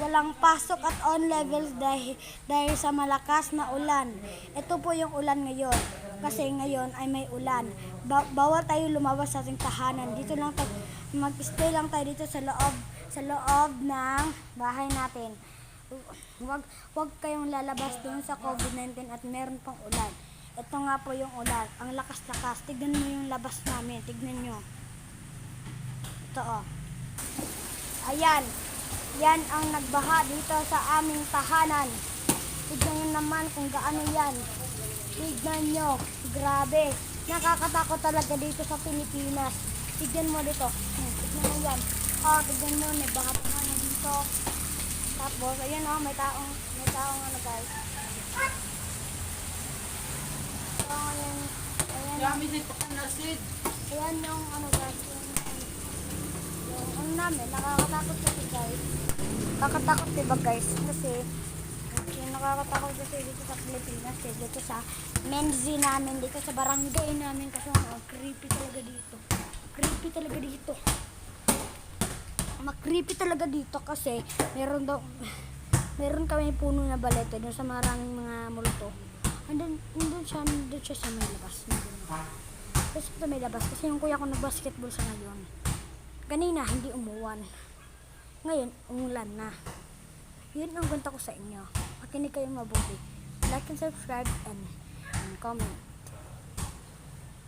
walang pasok at on levels dahil sa malakas na ulan. Ito po yung ulan ngayon. Kasi ngayon ay may ulan. Bawal tayo lumabas sa ating tahanan. Dito lang tayo, mag-stay lang tayo dito sa loob ng bahay natin. Wag kayong lalabas doon sa COVID-19 at meron pang ulan. Ito nga po yung ulan. Ang lakas-lakas. Tignan mo yung labas namin. Tignan nyo. Ito oh. Ayan. Yan ang nagbaha dito sa aming tahanan. Tignan nyo naman kung gaano yan. Tignan nyo. Grabe. Nakakatakot talaga dito sa Pilipinas. Tignan mo dito. Tignan mo yan. Oh, tignan mo. May baha pa na dito. Tapos, ayan oh. May taong ano guys. So, ayan. Dami dito ka nasid. Ayan yung ano guys. Yung ano namin. Nakakatakot kasi guys. Nakakatakot diba guys? Kasi nakakatakot kasi dito sa Pilipinas eh. Dito sa Menzi namin. Dito sa barangay namin. Kasi creepy talaga dito. Creepy talaga dito. Creepy talaga dito kasi meron kami puno na balete doon sa maraming mga multo. Nandun siya sa may labas. Tapos sa may labas kasi yung kuya ko nag-basketball sa ngayon. Kanina hindi umuwan. Ngayon umulan na. Yun ang kwento ko sa inyo. Makinig kayong mabuti. Like and subscribe and comment.